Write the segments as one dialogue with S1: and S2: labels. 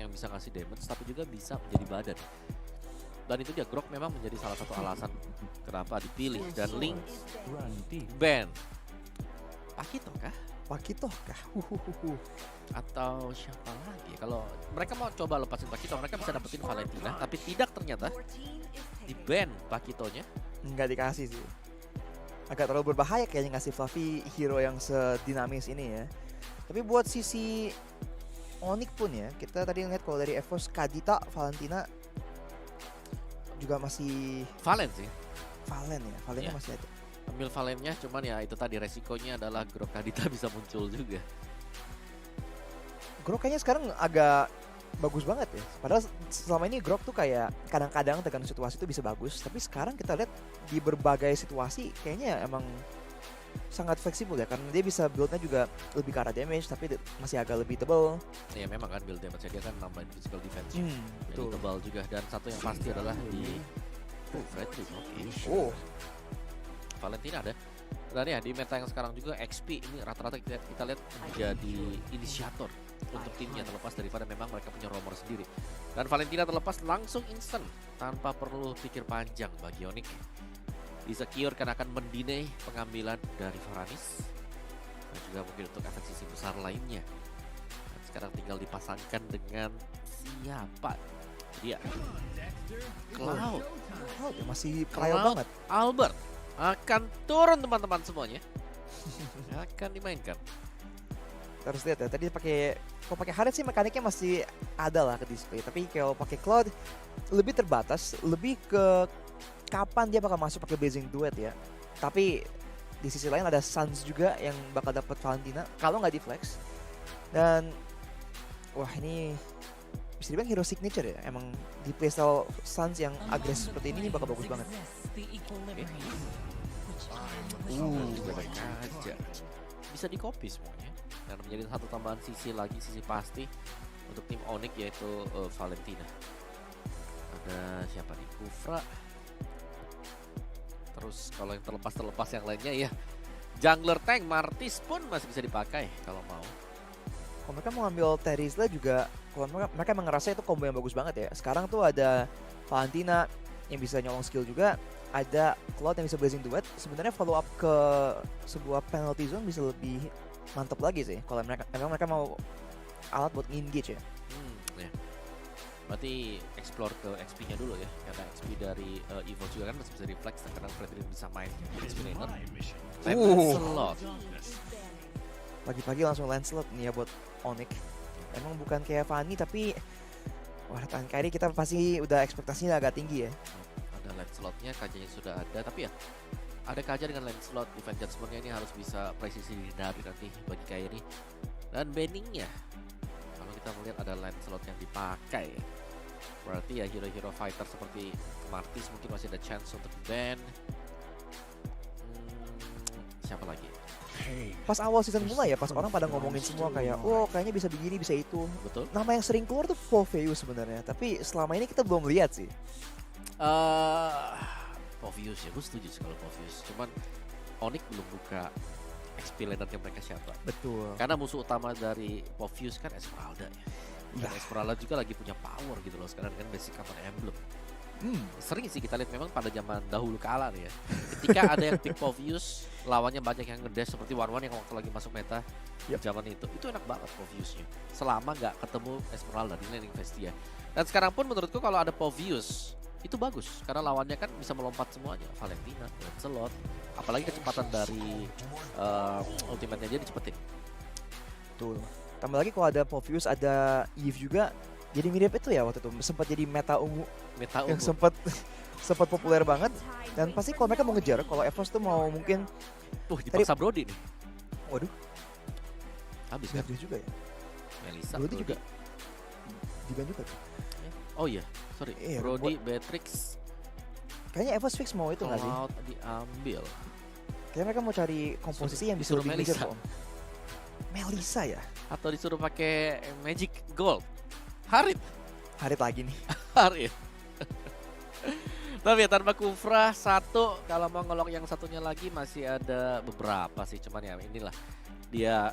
S1: yang bisa ngasih damage tapi juga bisa menjadi badan. Dan itu dia, Grok memang menjadi salah satu alasan kenapa dipilih. Dan Link ban Pakito kah?
S2: Pakito kah?
S1: Atau siapa lagi? Kalau mereka mau coba lepasin Pakito, mereka bisa dapetin Valentina, tapi tidak ternyata di ban Pakitonya.
S2: Nggak dikasih sih. Agak terlalu berbahaya kayaknya ngasih Fluffy hero yang sedinamis ini ya. Tapi buat sisi Onyx pun ya, kita tadi ngeliat kalau dari EVOS Kadita, Valentina juga masih
S1: Valen sih.
S2: Valen ya, Valennya
S1: Iya.
S2: masih ada.
S1: Ambil Valennya, cuman ya itu tadi resikonya adalah Grok Kadita bisa muncul juga.
S2: Grok kayaknya sekarang agak bagus banget ya. Padahal selama ini Grok tuh kayak kadang-kadang tergantung situasi itu bisa bagus, tapi sekarang kita lihat di berbagai situasi kayaknya emang sangat fleksibel ya, karena dia bisa build-nya juga lebih ke arah damage tapi masih agak lebih tebal.
S1: Ya memang kan build damage dia kan nambahin physical defense. Jadi
S2: Betul.
S1: tebal juga, dan satu yang pasti adalah di Freddy.
S2: Oh,
S1: Valentina ada. Dan ya di meta yang sekarang juga XP ini rata-rata kita lihat menjadi inisiator untuk timnya, terlepas daripada memang mereka punya romer sendiri. Dan Valentina terlepas langsung instant tanpa perlu pikir panjang bagi Onyx. Di-secure karena akan mendelay pengambilan dari Varanis dan juga mungkin untuk efek sisi besar lainnya. Dan sekarang tinggal dipasangkan dengan siapa? Dia Cloud.
S2: Cloud ya masih trial banget.
S1: Albert akan turun teman-teman semuanya. Akan dimainkan.
S2: Terus lihat ya, tadi kalau pakai Harith sih mekaniknya masih ada lah ke display, tapi kalau pakai Cloud lebih terbatas, lebih ke kapan dia bakal masuk pakai Blazing Duet ya. Tapi di sisi lain ada Suns juga yang bakal dapat Valentina kalau nggak di flex. Dan wah, ini bisa dibilang hero signature ya. Emang di playstyle Suns yang agresif seperti ini bakal bagus banget.
S1: Juga ada kaca. Bisa di copy semuanya. Dan menjadi satu tambahan sisi lagi, sisi pasti untuk tim Onyx, yaitu Valentina. Ada siapa nih? Kufra. Terus kalau yang terlepas yang lainnya ya jungler tank Martis pun masih bisa dipakai kalau mau.
S2: Kalau mereka mau ngambil Terizla juga, kalau mereka emang ngerasa itu combo yang bagus banget ya. Sekarang tuh ada Valentina yang bisa nyolong skill juga, ada Cloud yang bisa Blazing Duet. Sebenarnya follow up ke sebuah penalty zone bisa lebih mantap lagi sih kalau mereka mau alat buat engage ya.
S1: Ya. Berarti explore ke XP-nya dulu ya, karena XP dari Evo juga kan masih bisa reflex, dan kadang Freddy bisa main XP laner. Lancelot.
S2: Pagi-pagi langsung Lancelot nih ya buat Onyx. Emang bukan kayak Fanny, tapi wah, rekan kali kita pasti udah ekspektasinya agak tinggi ya.
S1: Ada Lancelotnya, kajanya sudah ada, tapi ya ada kaja dengan Lancelot. Defense Judgment-nya ini harus bisa presisi dihindari nanti bagi Kairi. Dan banningnya, kalau kita melihat ada Lancelot yang dipakai, berarti ya hero-hero fighter seperti Martis mungkin masih ada chance untuk ban. Siapa lagi?
S2: Pas awal season mulai ya, pas orang pada ngomongin semua kayak, oh kayaknya bisa begini, bisa itu.
S1: Betul.
S2: Nama yang sering keluar tuh Poveus sebenarnya, tapi selama ini kita belum lihat sih.
S1: Povius ya, gue setuju sih kalau Povius. Cuman Onyx belum buka XP lanernya mereka siapa.
S2: Betul.
S1: Karena musuh utama dari Povius kan Esmeralda ya. Dan Esmeralda juga lagi punya power gitu loh sekarang kan, basic common emblem. Sering sih kita lihat memang pada zaman dahulu kala nih ya. Ketika ada yang pick Povius, lawannya banyak yang ngedash seperti One yang waktu lagi masuk meta zaman itu. Itu enak banget Poviusnya. Selama nggak ketemu Esmeralda di laning Vestia. Dan sekarang pun menurutku kalau ada Povius itu bagus karena lawannya kan bisa melompat semuanya. Valentina, Lancelot, apalagi kecepatan dari ultimate-nya dia dicepetin.
S2: Betul. Tambah lagi kalau ada Povius, ada Eve juga, jadi mirip itu ya waktu itu. Sempat jadi meta ungu yang sempat populer banget. Dan pasti kalau mereka mau ngejar, kalau EVOS tuh mau mungkin
S1: dipaksa Brody nih.
S2: Waduh,
S1: Habis kan?
S2: dia juga ya.
S1: Melissa,
S2: Brody juga juga tuh.
S1: Oh iya, sorry.
S2: Iya,
S1: Brody, Beatrix,
S2: kayaknya EVOS fix mau itu nggak sih?
S1: Cloud diambil.
S2: Kayaknya mereka mau cari komposisi yang bisa
S1: Disuruh
S2: lebih
S1: Melissa.
S2: ngejar, Om. Melissa ya?
S1: Atau disuruh pakai Magic Gold. Harith
S2: Lagi nih.
S1: Harith. Tapi ya tanpa Kufra satu, kalau mau ngelok yang satunya lagi masih ada beberapa sih, cuman ya inilah dia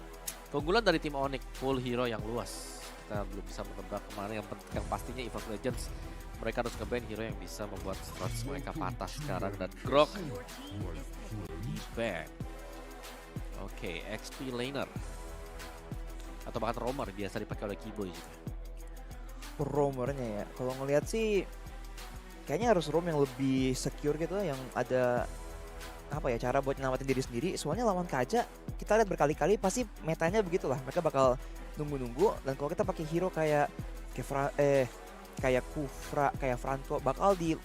S1: keunggulan dari tim Onyx, full hero yang luas. kita belum bisa menebak kemana. Yang pastinya EVOS Legends mereka harus nge-ban hero yang bisa membuat strats mereka patah sekarang, dan Grok ban. Oke, XP laner atau bahkan roamer biasa dipakai oleh Keyboy juga.
S2: Roamernya ya, kalau ngelihat sih kayaknya harus roam yang lebih secure gitu, yang ada apa ya, cara buat nyelamatin diri sendiri. Soalnya lawan Kaja kita lihat berkali-kali pasti metanya begitulah, mereka bakal nunggu-nunggu, dan kalau kita pakai hero kayak kayak Kufra, kayak Franco, bakal di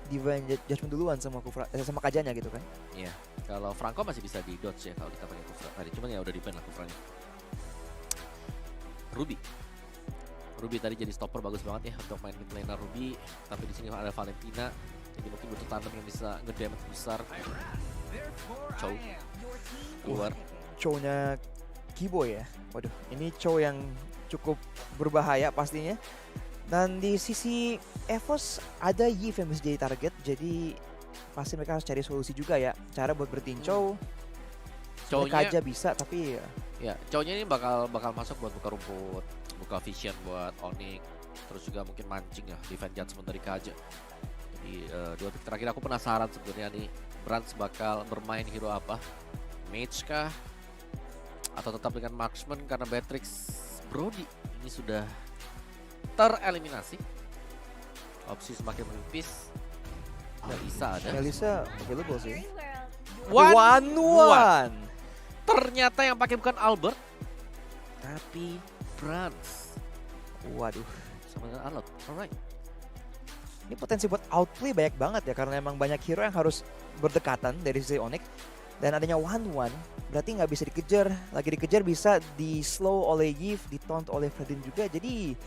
S2: Divine Judgment duluan sama Kufra, sama Kajanya gitu kan.
S1: Iya, kalau Franco masih bisa di dodge ya kalau kita pakai Kufra tadi, cuman ya udah di ban lah Kufranya. Ruby tadi jadi stopper bagus banget ya untuk main mid laner Ruby, tapi di sini ada Valentina, jadi mungkin butuh tandem yang bisa ngedamage besar. Chow keluar.
S2: Chow-nya Keyboy ya. Waduh, ini Chow yang cukup berbahaya pastinya. Dan di sisi EVOS ada Yves yang bisa jadi target, jadi pasti mereka harus cari solusi juga ya, cara buat berhentiin Chow. Mereka aja bisa, tapi
S1: ya Chow-nya ini bakal masuk buat buka rumput, buka vision buat Onyx, terus juga mungkin mancing ya Divine Judgment dari Kaja. Jadi 2 pick terakhir aku penasaran sebenarnya nih, Brands bakal bermain hero apa? Mage kah? Atau tetap dengan Marksman, karena Beatrix Brody ini sudah tereliminasi. Opsi semakin menipis. Melissa ada.
S2: Melissa available sih.
S1: One. Ternyata yang pakai bukan Albert, tapi Brands.
S2: Waduh,
S1: Sama dengan Alot. Alright.
S2: ini potensi buat outplay banyak banget ya, karena emang banyak hero yang harus berdekatan dari sisi Onyx. Dan adanya 1-1 berarti nggak bisa dikejar. Lagi dikejar bisa di slow oleh Yves, ditaunt oleh Fredin juga. Jadi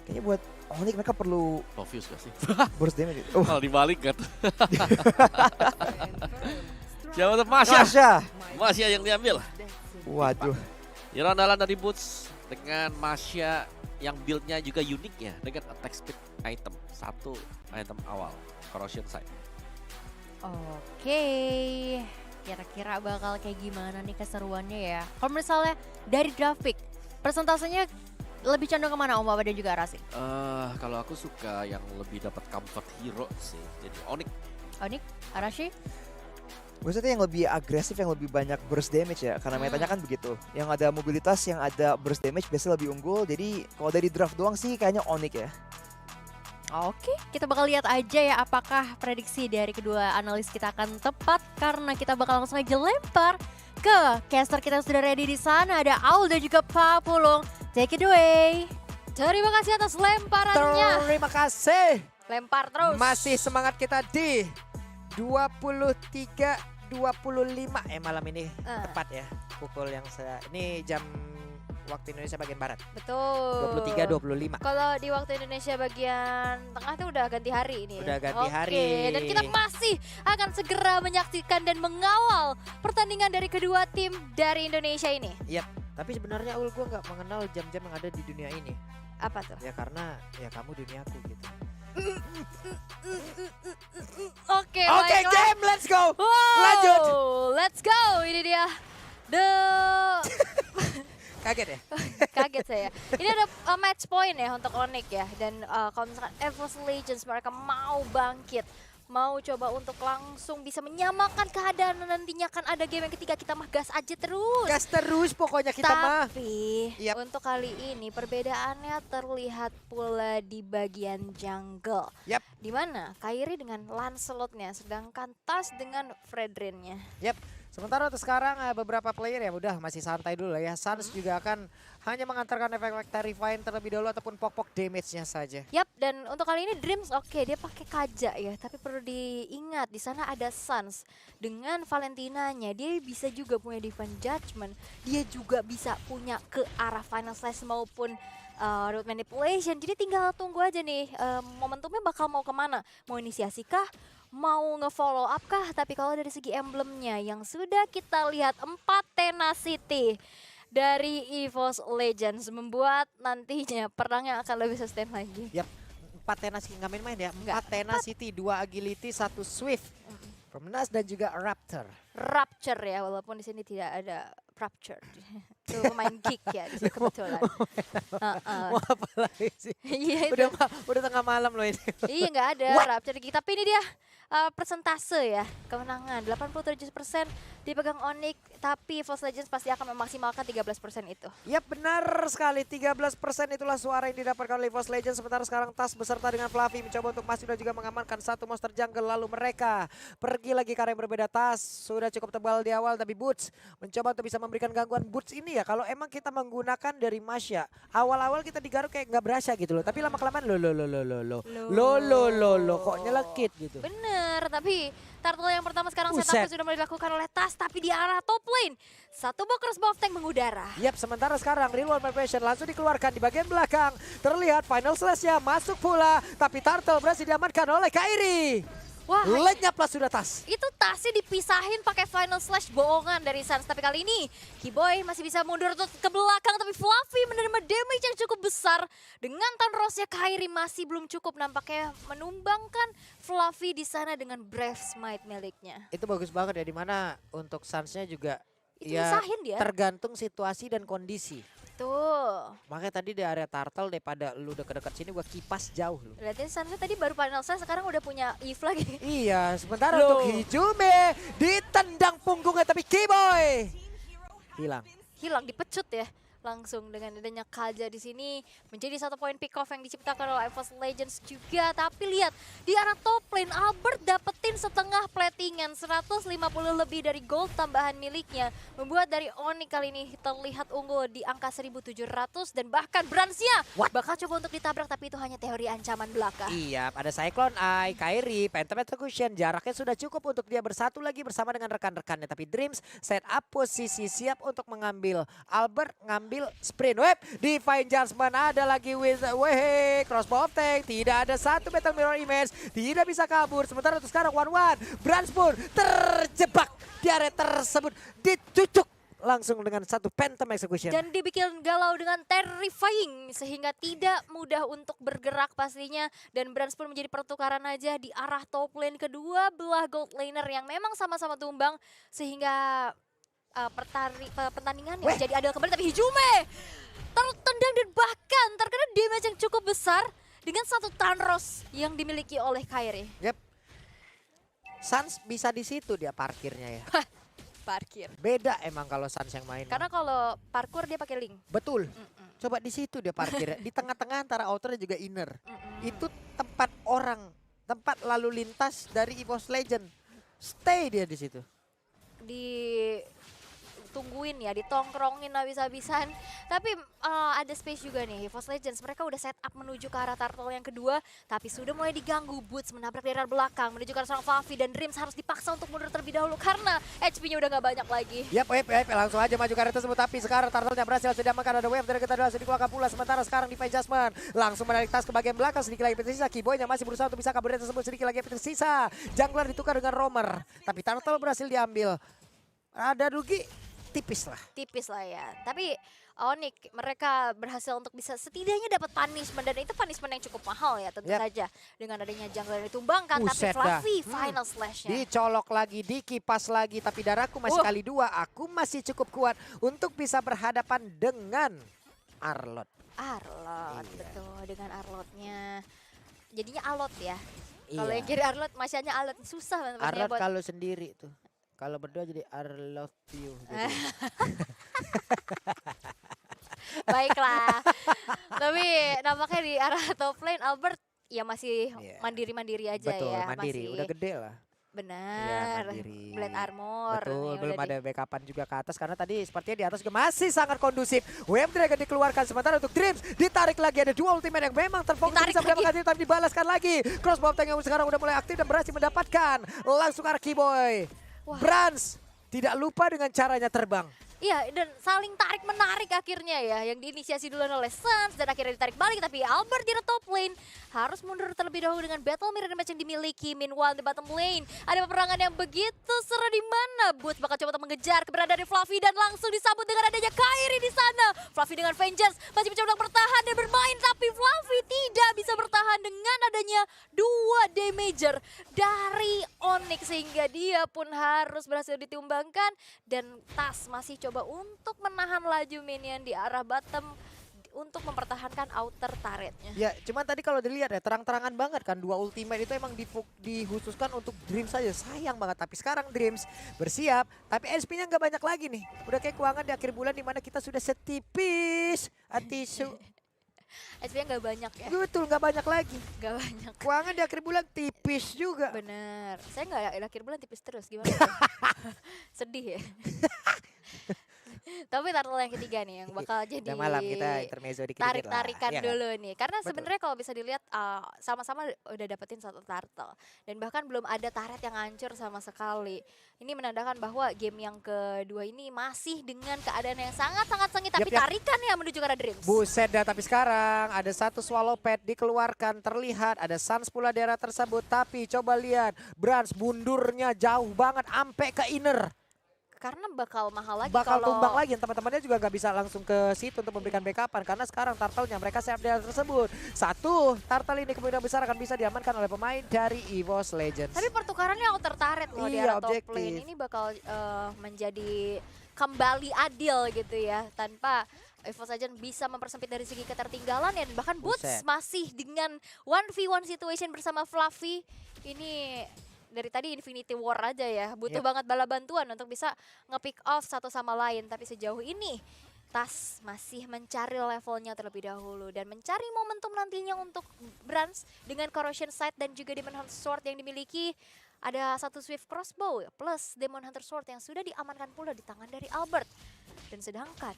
S2: kayaknya buat Onyx mereka perlu
S1: Obvious gak sih?
S2: burst damage.
S1: Kalau dibalik kan. Siapa tuh? Masya yang diambil.
S2: Waduh.
S1: Hero andalan dari Boots dengan Masya yang build-nya juga unik ya, dengan attack speed item. 1 item awal, Corrosion Sight.
S3: Oke, kira-kira bakal kayak gimana nih keseruannya ya? Kalau misalnya dari grafik, persentasenya lebih condong kemana Om Baba dan juga Arasi?
S1: Kalau aku suka yang lebih dapat comfort hero sih, jadi Onyx.
S3: Onyx, Arashi?
S2: Gue yang lebih agresif, yang lebih banyak burst damage ya, karena metanya kan begitu. Yang ada mobilitas, yang ada burst damage biasanya lebih unggul. Jadi kalau dari draft doang sih kayaknya Onyx ya.
S3: Oke, kita bakal lihat aja ya apakah prediksi dari kedua analis kita akan tepat, karena kita bakal langsung aja lempar ke caster kita yang sudah ready di sana. Ada Aul dan juga Papulung. Take it away. Terima kasih atas lemparannya.
S4: Terima kasih.
S3: Lempar terus.
S4: Masih semangat kita di 23.25 malam ini tepat ya. Pukul yang ini jam waktu Indonesia bagian barat.
S3: Betul.
S4: 23.25.
S3: Kalau di waktu Indonesia bagian tengah tuh udah ganti hari ini.
S4: Udah ganti hari.
S3: Oke, dan kita masih akan segera menyaksikan dan mengawal pertandingan dari kedua tim dari Indonesia ini.
S4: Yap. Tapi sebenarnya Ul, gue nggak mengenal jam-jam yang ada di dunia ini.
S3: Apa tuh?
S4: Ya karena ya kamu duniaku gitu.
S3: Oke,
S4: Oke,
S3: baiklah.
S4: game, let's go.
S3: Wow,
S4: Lanjut.
S3: Let's go. Ini dia.
S4: Kaget ya?
S3: Kaget saya. Ini ada match point ya untuk Onyx ya. Dan kalau misalkan EVOS Legends mereka mau bangkit, mau coba untuk langsung bisa menyamakan keadaan, nantinya kan ada game yang ketiga, kita mah gas aja terus.
S4: Gas terus pokoknya kita mah.
S3: Tapi
S4: Yap.
S3: untuk kali ini perbedaannya terlihat pula di bagian jungle.
S4: Yap.
S3: Dimana Kairi dengan Lancelotnya, sedangkan Tas dengan Fredrinnya.
S4: Yap. Sementara untuk sekarang beberapa player ya udah masih santai dulu lah ya. Suns juga akan hanya mengantarkan efek-efek Terrifying terlebih dahulu ataupun pok-pok damage-nya saja.
S3: Yap, dan untuk kali ini Dreams oke, dia pakai Kaja ya, tapi perlu diingat di sana ada Suns dengan Valentinanya, dia bisa juga punya Divine Judgment, dia juga bisa punya ke arah Final Slice maupun road manipulation. Jadi tinggal tunggu aja nih momentumnya bakal mau kemana, mau inisiasi kah, mau nge-follow up kah. Tapi kalau dari segi emblemnya yang sudah kita lihat 4 tenacity dari EVOS Legends membuat nantinya perangnya akan lebih sustain lagi.
S4: Yap, 4 tenacity nggak main-main ya. 4
S3: Nggak,
S4: tenacity, 2 agility, 1 swift. From Nas dan juga Raptor.
S3: Rapture ya, walaupun di sini tidak ada Rapture. itu pemain geek ya di sini kebetulan. Heeh.
S4: Mau apa lagi sih?
S3: Iya itu.
S4: Udah tengah malam loh ini.
S3: Iya nggak ada Rapture geek. Tapi ini dia persentase ya kemenangan 87% dipegang Onyx, tapi EVOS Legends pasti akan memaksimalkan 13% itu.
S4: Ya benar sekali, 13% itulah suara yang didapatkan oleh EVOS Legends. Sementara sekarang Tas beserta dengan Fluffy mencoba untuk masuk dan juga mengamankan satu monster jungle. Lalu mereka pergi lagi karena yang berbeda. Tas sudah cukup tebal di awal, tapi Boots mencoba untuk bisa memberikan gangguan. Boots ini ya kalau emang kita menggunakan dari Masya, awal-awal kita digaruk kayak nggak berasa gitu loh. Tapi lama-kelamaan lo kok nyelekit gitu.
S3: Bener, tapi turtle yang pertama sekarang
S4: Buset.
S3: setup sudah mulai dilakukan oleh Tas, tapi di arah top lane. Satu box buff tank mengudara.
S4: Yap, sementara sekarang Real World Preparation langsung dikeluarkan di bagian belakang. Terlihat final slash-nya masuk pula, tapi Turtle berhasil diamankan oleh Kairi.
S3: Wah,
S4: Lenyaplah sudah Tas.
S3: itu Tasnya dipisahin pakai final slash bohongan dari Suns. Tapi kali ini Keyboy masih bisa mundur ke belakang, tapi Fluffy menerima damage yang cukup besar. Dengan Tanrosnya Kairi masih belum cukup, nampaknya menumbangkan Fluffy di sana dengan Brave Smite miliknya.
S4: Itu bagus banget ya, dimana untuk Suns-nya juga
S3: Itu
S4: ya
S3: misahin dia.
S4: tergantung situasi dan kondisi.
S3: Tuh.
S4: Makanya tadi di area Turtle daripada lu deket-deket sini gua kipas jauh lu.
S3: Lihatin Sunsnya tadi baru final slash, sekarang udah punya Eve lagi.
S4: Iya, sementara
S3: Loh.
S4: untuk Hijume ditendang punggungnya tapi Keyboy hilang.
S3: Hilang, dipecut ya langsung dengan adanya Kaja di sini. Menjadi satu poin pick off yang diciptakan oleh EVOS Legends juga. Tapi lihat di arah top lane Albert dapetin setengah platingan, 150 lebih dari gold tambahan miliknya, membuat dari Onyx kali ini terlihat unggul di angka 1700. Dan bahkan Bransnya bakal coba untuk ditabrak, tapi itu hanya teori ancaman belaka.
S4: Iya, ada Cyclone Eye, Kairi, Phantom Execution, jaraknya sudah cukup untuk dia bersatu lagi bersama dengan rekan-rekannya. Tapi Dreams set up posisi siap untuk mengambil. Albert ngambil sprint web, Divine Judgment ada lagi with crossbow of tank, tidak ada satu Battle Mirror Image, tidak bisa kabur. Sementara untuk sekarang 1-1, Brans pun terjebak di area tersebut, dicucuk langsung dengan satu Phantom Execution.
S3: Dan dibikin galau dengan Terrifying sehingga tidak mudah untuk bergerak pastinya. Dan Brans pun menjadi pertukaran aja di arah top lane, kedua belah gold laner yang memang sama-sama tumbang sehingga pertandingannya jadi adil kembali. Tapi Hijume tertendang dan bahkan terkena damage yang cukup besar dengan satu Tanros yang dimiliki oleh Kairi.
S4: Yep. Suns bisa di situ dia parkirnya ya.
S3: Parkir.
S4: Beda emang kalau Suns yang main.
S3: Karena kalau parkour dia pakai link.
S4: Betul. Coba di situ dia parkirnya, di tengah-tengah antara outer dan juga inner. Itu tempat orang, tempat lalu lintas dari EVOS Legend. Stay dia di situ.
S3: Ditungguin ya, ditongkrongin habis-habisan. Tapi ada space juga nih, EVOS Legends mereka udah set up menuju ke arah turtle yang kedua, tapi sudah mulai diganggu. Boots menabrak dari arah belakang menuju ke arah seorang Fluffy, dan Dreams harus dipaksa untuk mundur terlebih dahulu karena HP-nya udah gak banyak lagi.
S4: Yap, langsung aja maju ke area tersebut, tapi sekarang turtle-nya berhasil sudah makan, ada wave dari kita langsung dikeluarkan pula. Sementara sekarang Divine Judgment langsung menarik tas ke bagian belakang, sedikit lagi tersisa. Keyboy yang masih berusaha untuk bisa kabur dari tersebut, sedikit lagi tersisa. Jungler ditukar dengan roamer, tapi turtle berhasil diambil. Ada rugi tipis lah
S3: ya. Tapi Onyx mereka berhasil untuk bisa setidaknya dapat punishment, dan itu punishment yang cukup mahal ya tentu saja. Dengan adanya jungler yang ditumbangkan, tapi Fluffy final slash-nya.
S4: Dicolok lagi, dikipas lagi, tapi darahku masih kali dua. Aku masih cukup kuat untuk bisa berhadapan dengan Arlot.
S3: Betul, dengan Arlotnya. Jadinya Alot ya.
S4: Iya.
S3: Kalau yang kiri Arlot, masyanya Alot susah banget.
S4: Arlot kalau sendiri tuh. Kalau berdua jadi I love you.
S3: Baiklah. Tapi nampaknya di arah top lane Albert ya masih mandiri-mandiri aja.
S4: Betul,
S3: ya.
S4: mandiri.
S3: Masih
S4: udah gede lah.
S3: benar.
S4: Mandiri.
S3: Blade armor.
S4: Betul,
S3: yang
S4: belum
S3: udah
S4: ada backupan juga ke atas. Karena tadi sepertinya di atas juga masih sangat kondusif. Wave Dragon dikeluarkan, sementara untuk Dreams ditarik lagi. Ada dua ultimate yang memang terfokus
S3: Ditarik
S4: bisa mendapatkan itu, tapi dibalaskan lagi. Crossbow tank yang sekarang udah mulai aktif dan berhasil mendapatkan. Langsung arah Keyboy. Brans tidak lupa dengan caranya terbang.
S3: Iya, dan saling tarik-menarik akhirnya ya, yang diinisiasi duluan oleh Suns dan akhirnya ditarik balik. Tapi Albert di top lane harus mundur terlebih dahulu dengan battle mirror match yang dimiliki. Meanwhile di bottom lane ada peperangan yang begitu seru, di mana Boots bakal coba untuk mengejar keberadaan dari Fluffy, dan langsung disambut dengan adanya Kairi di sana. Fluffy dengan vengeance masih mencoba untuk bertahan dan bermain, tapi Fluffy tidak bisa bertahan dengan adanya 2 damager dari Onyx sehingga dia pun harus berhasil ditumbangkan dan Tas masih coba untuk menahan laju minion di arah bottom untuk mempertahankan outer turretnya.
S4: Ya, cuman tadi kalau dilihat ya terang-terangan banget kan 2 ultimate itu emang dikhususkan untuk Dreams saja. Sayang banget, tapi sekarang Dreams bersiap, tapi SP-nya nggak banyak lagi nih. Udah kayak keuangan di akhir bulan dimana kita sudah setipis Atisu.
S3: SP-nya nggak banyak ya.
S4: Betul, nggak banyak lagi.
S3: Nggak banyak.
S4: Keuangan di akhir bulan tipis juga.
S3: Bener. Saya nggak di akhir bulan tipis terus gimana? Sedih ya. Tapi turtle yang ketiga nih yang bakal jadi
S4: Udah malam kita intermezzo dikit-dikit lah.
S3: tarik-tarikan
S4: Iya kan?
S3: dulu nih. Karena
S4: Betul.
S3: sebenarnya kalau bisa dilihat sama-sama udah dapetin 1 turtle. Dan bahkan belum ada turret yang hancur sama sekali. Ini menandakan bahwa game yang kedua ini masih dengan keadaan yang sangat-sangat sengit. Tapi
S4: Yap.
S3: tarikan ya menuju ke arah Dreams.
S4: Buset dah, tapi sekarang ada 1 swallow pad dikeluarkan, terlihat ada Suns pula daerah tersebut. Tapi coba lihat, Brans mundurnya jauh banget ampe ke inner.
S3: Karena bakal mahal lagi
S4: Bakal
S3: kalau
S4: tumbang lagi, teman-temannya juga nggak bisa langsung ke situ untuk memberikan backupan. Karena sekarang turtle-nya mereka siap daerah tersebut. 1 turtle ini kemungkinan besar akan bisa diamankan oleh pemain dari EVOS Legends.
S3: Tapi pertukarannya outer turret loh di
S4: Iya,
S3: arah top
S4: objektif.
S3: lane. Ini bakal menjadi kembali adil gitu ya. Tanpa EVOS Legends bisa mempersempit dari segi ketertinggalan ya. Dan bahkan Boots
S4: Buset.
S3: masih dengan 1v1 situation bersama Fluffy. Ini dari tadi Infinity War aja ya. Butuh
S4: Yep.
S3: banget bala bantuan untuk bisa nge-pick off satu sama lain. Tapi sejauh ini Tas masih mencari levelnya terlebih dahulu dan mencari momentum nantinya untuk Brans dengan Corrosion Sight dan juga Demon Hunter Sword yang dimiliki. Ada 1 Swift Crossbow plus Demon Hunter Sword yang sudah diamankan pula di tangan dari Albert. Dan sedangkan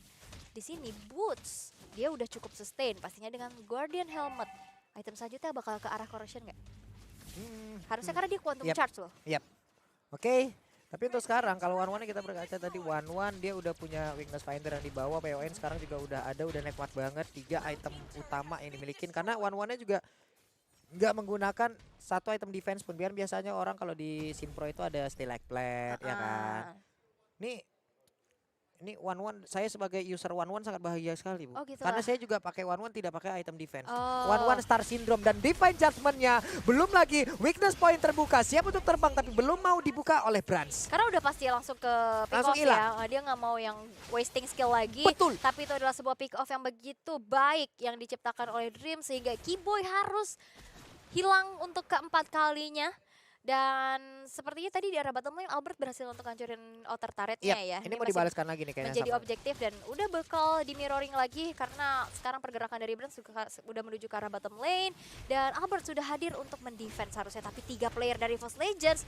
S3: di sini Boots dia udah cukup sustain pastinya dengan Guardian Helmet. Item selanjutnya bakal ke arah Corrosion nggak? Harusnya karena dia Quantum
S4: Yep.
S3: Charge loh.
S4: Oke. Tapi untuk sekarang kalau One kita berkaca tadi One dia udah punya weakness finder yang dibawa, PON sekarang juga udah ada, udah nekmat banget 3 item utama yang dimiliki karena One-nya juga nggak menggunakan 1 item defense pun. Biar biasanya orang kalau di Simpro itu ada stay like plat ya kan. Ini One saya sebagai user One sangat bahagia sekali, Bu.
S3: Oh, gitu
S4: Karena
S3: lah.
S4: saya juga pakai One tidak pakai item defense.
S3: Oh.
S4: One Star Syndrome dan Divine Judgment-nya belum lagi weakness point terbuka, siap untuk terbang tapi belum mau dibuka oleh Brans.
S3: Karena udah pasti langsung ke pick
S4: Langsung
S3: off
S4: hilang.
S3: ya. Dia nggak mau yang wasting skill lagi.
S4: Betul.
S3: Tapi itu adalah sebuah pick off yang begitu baik yang diciptakan oleh Dream sehingga Keyboy harus hilang untuk keempat kalinya. Dan sepertinya tadi di arah bottom lane Albert berhasil untuk hancurin outer turretnya ya.
S4: Ini mau
S3: masih
S4: dibalaskan lagi nih kayaknya
S3: menjadi
S4: sama.
S3: objektif dan udah bakal di mirroring lagi karena sekarang pergerakan dari Brand udah menuju ke arah bottom lane dan Albert sudah hadir untuk mendefense harusnya, tapi 3 player dari EVOS Legends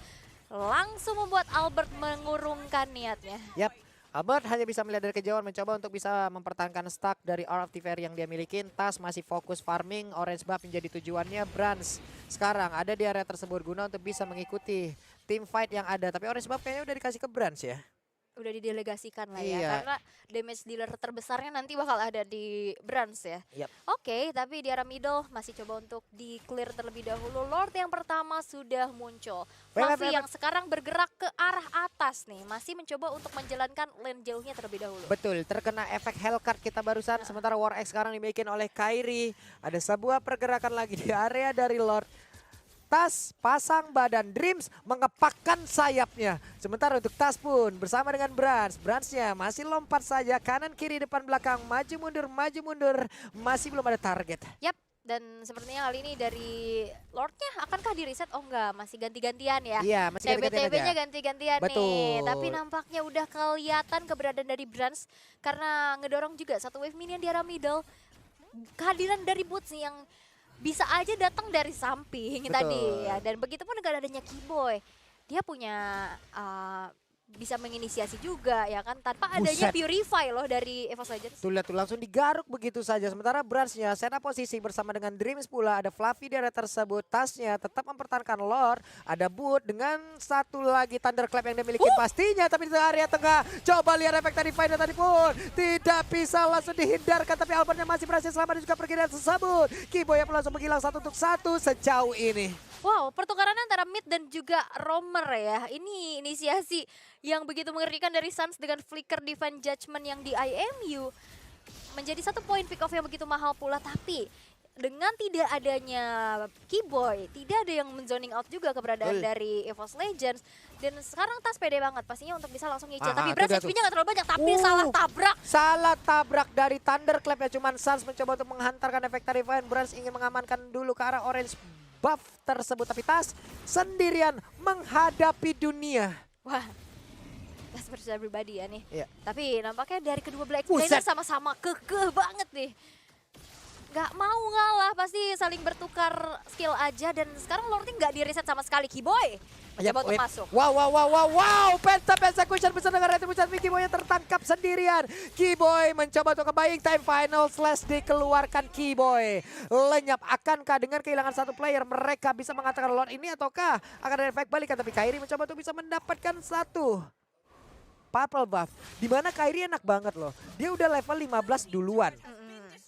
S3: langsung membuat Albert mengurungkan niatnya.
S4: Yap. Albert hanya bisa melihat dari kejauhan mencoba untuk bisa mempertahankan stack dari Aura of Tifer yang dia miliki. Tas masih fokus farming, orange buff menjadi tujuannya. Brans sekarang ada di area tersebut guna untuk bisa mengikuti team fight yang ada. Tapi orange buff kayaknya udah dikasih ke Brans ya.
S3: Udah didelegasikan lah ya,
S4: Iya.
S3: karena damage dealer terbesarnya nanti bakal ada di Brans ya.
S4: Yap.
S3: Oke, tapi di arah middle masih coba untuk di clear terlebih dahulu. Lord yang pertama sudah muncul. Fluffy yang sekarang bergerak ke arah atas nih, masih mencoba untuk menjalankan lane jauhnya terlebih dahulu.
S4: Betul, terkena efek Hellcat kita barusan. Sementara War X sekarang dimiliki oleh Kairi. Ada sebuah pergerakan lagi di area dari Lord. Tas pasang badan, Dreams mengepakkan sayapnya. Sementara untuk Tas pun bersama dengan Bransnya masih lompat saja kanan kiri depan belakang, maju mundur, masih belum ada target.
S3: Yap, dan sepertinya kali ini dari Lordnya akankah di reset? Oh enggak, masih ganti-gantian ya.
S4: Iya, masih ganti-gantian
S3: TB-TB-nya
S4: aja.
S3: ganti-gantian nih.
S4: Betul.
S3: Tapi nampaknya udah kelihatan keberadaan dari Brans karena ngedorong juga satu wave minion di arah middle. Kehadiran dari Boots nih yang bisa aja datang dari samping
S4: Betul.
S3: tadi ya. Dan begitu pun dengan adanya Keyboy, dia punya bisa menginisiasi juga ya kan tanpa adanya
S4: Buset.
S3: Purify loh dari EVOS Legends.
S4: Tuh lihat tuh langsung digaruk begitu saja. Sementara Bransnya setup posisi bersama dengan Dreams pula. Ada Fluffy di area tersebut. Tasnya tetap mempertahankan Lord. Ada Boot dengan satu lagi Thunderclap yang dimiliki pastinya. Tapi di area tengah. Coba lihat efek tadi final tadi pun. Tidak bisa langsung dihindarkan. Tapi Albertnya masih berhasil selamat dan juga pergi dari tersebut. Keyboy yang langsung menghilang 1 untuk 1 sejauh ini.
S3: Wow, pertukaran antara mid dan juga roamer ya. Ini inisiasi yang begitu mengerikan dari Suns dengan flicker Divine Judgment yang di IMU. Menjadi 1 poin pick off yang begitu mahal pula. Tapi dengan tidak adanya Keyboy, tidak ada yang menzoning out juga keberadaan
S4: Betul.
S3: dari EVOS Legends. Dan sekarang Tas pede banget pastinya untuk bisa langsung ngicil.
S4: Ah,
S3: Tapi
S4: itu
S3: Brand
S4: dia
S3: HP-nya nggak terlalu banyak, tapi salah tabrak.
S4: Salah tabrak dari Thunderclap ya, cuman Suns mencoba untuk menghantarkan efek Terrifying. Brands ingin mengamankan dulu ke arah orange buff tersebut, tapi Tas sendirian menghadapi dunia.
S3: Wah, Tas percaya pribadi ya nih.
S4: Iya.
S3: Tapi nampaknya dari kedua Black
S4: Buset.
S3: Player sama-sama kekeh banget nih. Gak mau ngalah, pasti saling bertukar skill aja. Dan sekarang Lordnya nggak di-reset sama sekali. Keyboy coba untuk masuk.
S4: Wow, Penta Execution bisa dengan Retribution. Keyboy yang tertangkap sendirian. Keyboy mencoba untuk buying time, final slash dikeluarkan Keyboy. Lenyap, akankah dengan kehilangan satu player mereka bisa mengatakan Lord ini ataukah akan ada efek balikan? Tapi Kairi mencoba untuk bisa mendapatkan satu purple buff. Dimana Kairi enak banget loh. Dia udah level 15 duluan.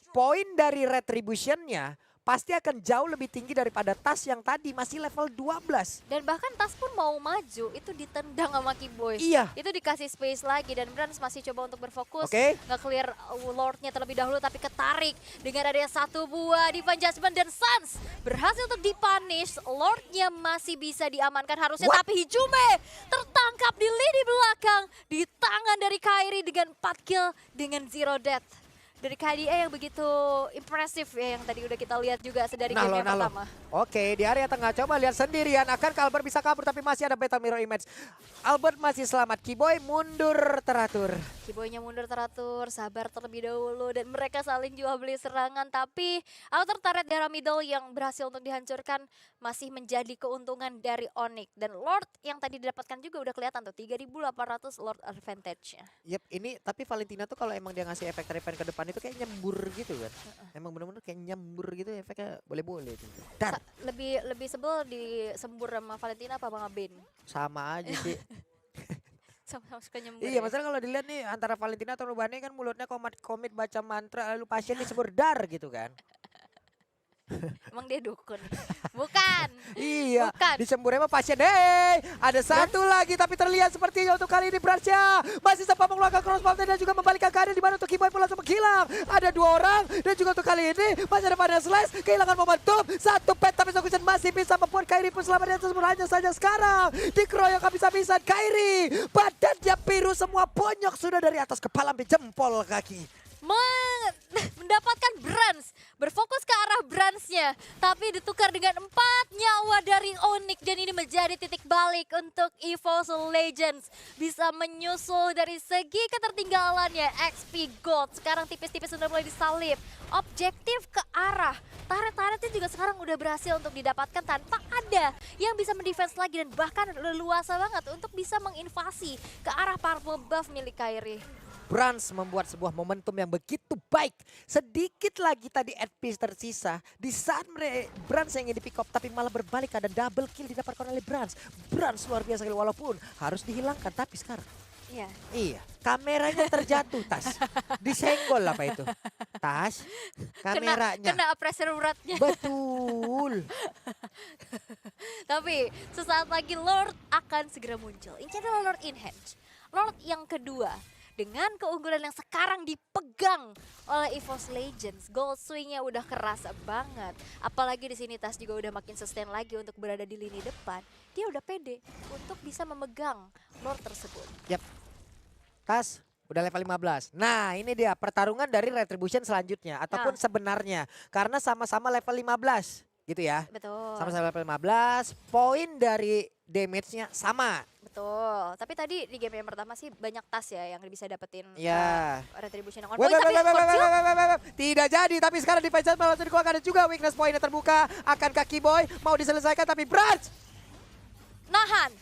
S4: Poin dari Retribution-nya pasti akan jauh lebih tinggi daripada Tas yang tadi masih level 12.
S3: Dan bahkan Tas pun mau maju, itu ditendang sama Keyboy.
S4: Iya.
S3: Itu dikasih space lagi dan Brands masih coba untuk berfokus.
S4: Oke.
S3: Nge-clear Lordnya terlebih dahulu tapi ketarik. Dengan adanya satu buah Divine Judgment dan Suns berhasil untuk dipunish. Lordnya masih bisa diamankan harusnya.
S4: What?
S3: Tapi Hijume tertangkap di lini belakang. Di tangan dari Kairi dengan 4 kill dengan 0 death. Dari KDA yang begitu impresif ya yang tadi udah kita lihat juga dari game yang pertama.
S4: Oke, di area tengah coba lihat sendirian. Akankah Albert bisa kabur tapi masih ada Battle Mirror Image. Albert masih selamat. Keyboy mundur teratur.
S3: Keyboy-nya mundur teratur, sabar terlebih dahulu dan mereka saling jual beli serangan. Tapi outer turret daerah middle yang berhasil untuk dihancurkan masih menjadi keuntungan dari Onyx. Dan Lord yang tadi didapatkan juga udah kelihatan tuh 3.800 Lord advantage-nya.
S4: Yep, ini tapi Valentina tuh kalau emang dia ngasih efek Terrifying ke depan itu kayak nyembur gitu kan. Emang bener-bener kayak nyembur gitu, efeknya boleh-boleh. Dan
S3: Lebih sebel disembur sama Valentina apa Bang Aben?
S4: sama aja sih.
S3: Sama-sama suka nyembur.
S4: Iya,
S3: ya.
S4: masalah kalau dilihat nih antara Valentina atau Rubane kan mulutnya komit baca mantra lalu pasien disebut dar gitu kan.
S3: Emang dia dukun? Bukan.
S4: Iya,
S3: Bukan.
S4: disemburnya sama pasien. Hey, ada satu lagi tapi terlihat sepertinya untuk kali ini Bransnya masih sempat mengeluarkan crossbow dan juga membalikkan keadaan di mana untuk Keyboy pula sempat hilang. Ada 2 orang dan juga untuk kali ini masih ada Final Slash, kehilangan momentum. Satu pet tapi Execution masih bisa membuat Kairi pun selamat dan tersebut hanya saja sekarang dikeroyok habis-habisan Kairi. Badannya biru semua, bonyok sudah dari atas kepala sampai jempol kaki.
S3: Mendapatkan Brands, berfokus ke arah Brands-nya, tapi ditukar dengan 4 nyawa dari Onyx dan ini menjadi titik balik untuk EVOS Legends. Bisa menyusul dari segi ketertinggalannya XP Gold, sekarang tipis-tipis sudah mulai disalip. Objektif ke arah turret-turretnya juga sekarang udah berhasil untuk didapatkan tanpa ada yang bisa mendefense lagi dan bahkan leluasa banget untuk bisa menginvasi ke arah purple buff milik Kairi.
S4: Brands membuat sebuah momentum yang begitu baik. Sedikit lagi tadi HP tersisa. Di saat Brands yang ingin di pick up tapi malah berbalik ada double kill didapatkan oleh Brands. Brands luar biasa walaupun harus dihilangkan tapi sekarang.
S3: Iya.
S4: Iya, kameranya terjatuh Tas. Disenggol apa itu? Tas, kameranya.
S3: Kena pressure uratnya.
S4: Betul.
S3: Tapi sesaat lagi Lord akan segera muncul. Ini adalah Lord in hand. Lord yang kedua. Dengan keunggulan yang sekarang dipegang oleh EVOS Legends, gold swingnya udah kerasa banget. Apalagi di sini Tas juga udah makin sustain lagi untuk berada di lini depan. Dia udah pede untuk bisa memegang Lord tersebut.
S4: Yap. Tas udah level 15. Nah, ini dia pertarungan dari Retribution selanjutnya ataupun sebenarnya karena sama-sama level 15 gitu ya.
S3: Betul.
S4: Sama-sama level 15, poin dari damage-nya sama.
S3: Betul. Tapi tadi di game yang pertama sih banyak Tas ya yang bisa dapetin
S4: Ya.
S3: Retribution yang on point. Tapi
S4: Tidak jadi, tapi sekarang di Pajat malah dikeluarkan juga weakness poinnya terbuka. Akankah Keyboy mau diselesaikan tapi Brands
S3: nahan.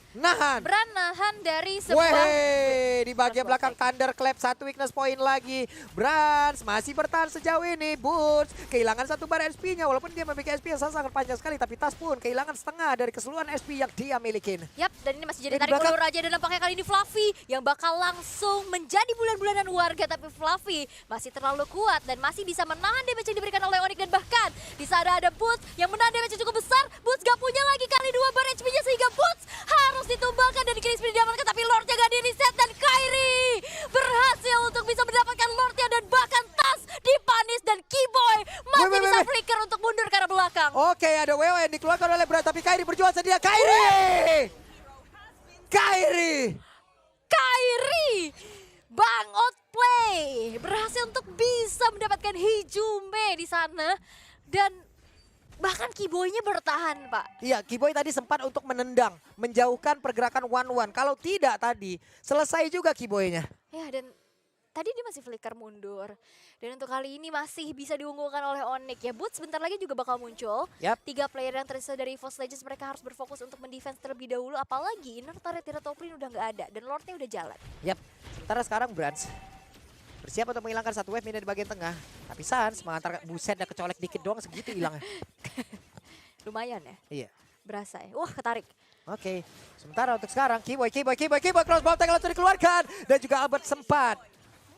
S3: Bran nahan dari sebuah
S4: Weh, di bagian
S3: crossbow
S4: belakang Thunderclap satu weakness point lagi. Brands masih bertahan sejauh ini. Boots kehilangan satu bar SP-nya walaupun dia memiliki SP yang sangat panjang sekali. Tapi Tas pun kehilangan setengah dari keseluruhan SP yang dia milikin.
S3: Yap, dan ini masih jadi
S4: Dan di
S3: tarik
S4: belakang-
S3: ulur aja dan nampaknya kali ini Fluffy yang bakal langsung menjadi bulan-bulanan warga. Tapi Fluffy masih terlalu kuat dan masih bisa menahan damage yang diberikan oleh Onyx. Dan bahkan di sana ada Boots yang menahan damage yang cukup besar. Boots gak punya lagi kali 2 bar HP-nya sehingga Boots harus ditumbangkan dan kini speed diamankan. Tapi Lordnya gak di reset dan Kairi berhasil untuk bisa mendapatkan Lordnya dan bahkan Tas dipanis dan Keyboy masih bisa flicker untuk mundur ke arah belakang.
S4: Oke, ada WO yang dikeluarkan oleh Brand, tapi Kairi berjuang sendiri. Kairi!
S3: Kairi, Bang Outplay berhasil untuk bisa mendapatkan Hijume di sana dan bahkan Kiboy-nya bertahan, Pak.
S4: Iya, Kiboy tadi sempat untuk menendang, menjauhkan pergerakan 1-1. Kalau tidak tadi, selesai juga Kiboy-nya.
S3: Ya, dan tadi dia masih flicker mundur. Dan untuk kali ini masih bisa diunggulkan oleh Onyx. Ya, Boots sebentar lagi juga bakal muncul.
S4: Yap.
S3: 3 player yang tersisa dari EVOS Legends, mereka harus berfokus untuk mendefense terlebih dahulu. Apalagi inner turret Tira Toplin udah nggak ada dan Lordnya udah jalan.
S4: Yap, sementara sekarang Brands bersiap untuk menghilangkan satu wave minion di bagian tengah. Tapi Sans mengantar buset dan kecolek dikit doang segitu hilangnya.
S3: Lumayan ya,
S4: Iya.
S3: berasa ya. Wah, ketarik.
S4: Oke, sementara untuk sekarang Kiboy crossbow tank langsung dikeluarkan. Dan juga Albert sempat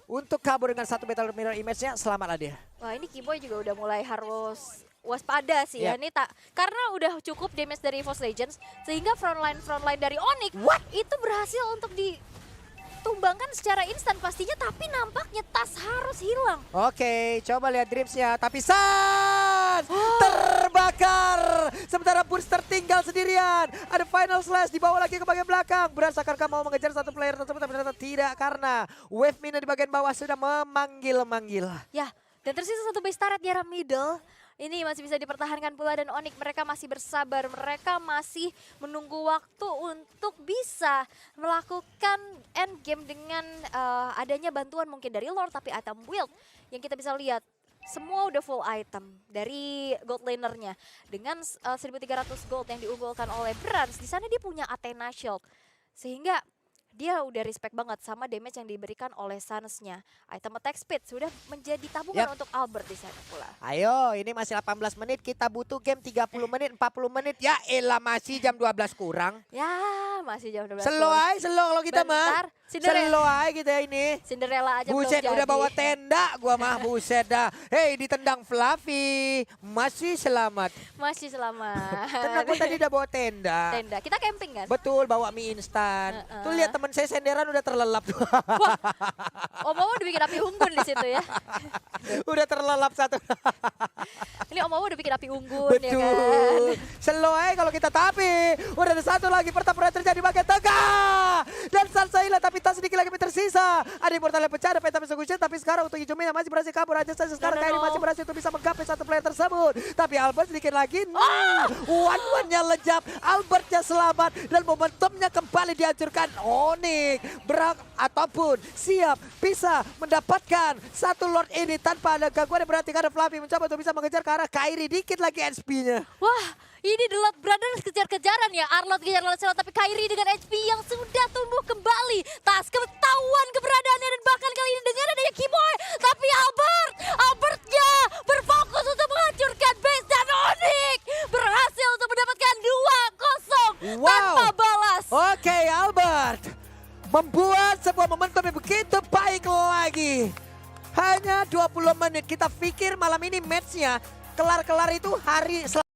S4: untuk kabur dengan satu battle mirror image-nya. Selamatlah dia.
S3: Wah, ini Kiboy juga udah mulai harus waspada sih ya.
S4: Yap.
S3: Ini tak karena udah cukup damage dari EVOS Legends sehingga frontline dari Onyx itu berhasil untuk ditumbangkan secara instan pastinya, tapi nampaknya tas harus hilang.
S4: Oke, coba lihat Dreams-nya. Tapi Sans terbakar. Sementara Boots tertinggal sendirian. Ada final slash dibawa lagi ke bagian belakang. Brands akankah mau mengejar satu player tersebut, tapi ternyata tidak karena wave minion di bagian bawah sudah memanggil-manggil.
S3: Ya, dan tersisa satu base turret di arah middle. Ini masih bisa dipertahankan pula dan Onyx mereka masih bersabar. Mereka masih menunggu waktu untuk bisa melakukan endgame dengan adanya bantuan mungkin dari Lord, tapi item build yang kita bisa lihat semua udah full item dari gold lanernya dengan 1300 gold yang diunggulkan oleh Brands. Di sana dia punya Athena Shield sehingga dia udah respect banget sama damage yang diberikan oleh Sans-nya. Item attack speed sudah menjadi tabungan untuk Albert di sana pula.
S4: Ayo, ini masih 18 menit. Kita butuh game 30 menit, 40 menit. Ya elah, masih jam 12 kurang.
S3: Ya, masih jam 12.
S4: Slow aja, slow kalau kita
S3: Bentar,
S4: mah.
S3: Cinderella.
S4: Slow aja kita ini.
S3: Cinderella aja
S4: Buset,
S3: belum
S4: udah
S3: jadi.
S4: bawa tenda gua mah, buset dah. Hei, ditendang Fluffy. Masih selamat.
S3: Masih selamat.
S4: Kan aku tadi udah bawa tenda.
S3: Tenda. Kita camping kan?
S4: Betul, bawa mie instan. Tuh lihat teman saya senderan udah terlelap.
S3: Om Owo udah bikin api unggun di situ ya.
S4: Udah terlelap satu.
S3: Ini Om Owo udah bikin api unggun ya kan.
S4: Betul. Slow aja kalau kita, tapi udah ada satu lagi pertempuran terjadi bagian tengah. Dan Sansahila tapi tak sedikit lagi tersisa. Ada immortal yang pecah, ada peta execution, tapi sekarang untuk Hijumina masih berhasil kabur aja saja. Sekarang Kairi masih berhasil untuk bisa menggapai satu player tersebut. Tapi Albert sedikit lagi. One-one-nya lejap. Albertnya selamat dan momentumnya kembali dihancurkan. Onyx ataupun siap bisa mendapatkan satu Lord ini tanpa ada gangguan yang berarti karena Fluffy mencoba untuk bisa mengejar ke arah Kairi. Dikit lagi HP-nya.
S3: Wah, ini The Lord Brothers kejar-kejaran ya. Arlott kejar Lancelot, tapi Kairi dengan HP yang sudah tumbuh kembali. Tas ketahuan keberadaannya dan bahkan kali ini dengan adanya Kiboy. Tapi Albertnya berfokus untuk menghancurkan base dan Onyx berhasil untuk mendapatkan 2-0 tanpa balas.
S4: Oke, Albert membuat sebuah momentum yang begitu baik lagi. Hanya 20 menit. Kita pikir malam ini matchnya kelar-kelar itu hari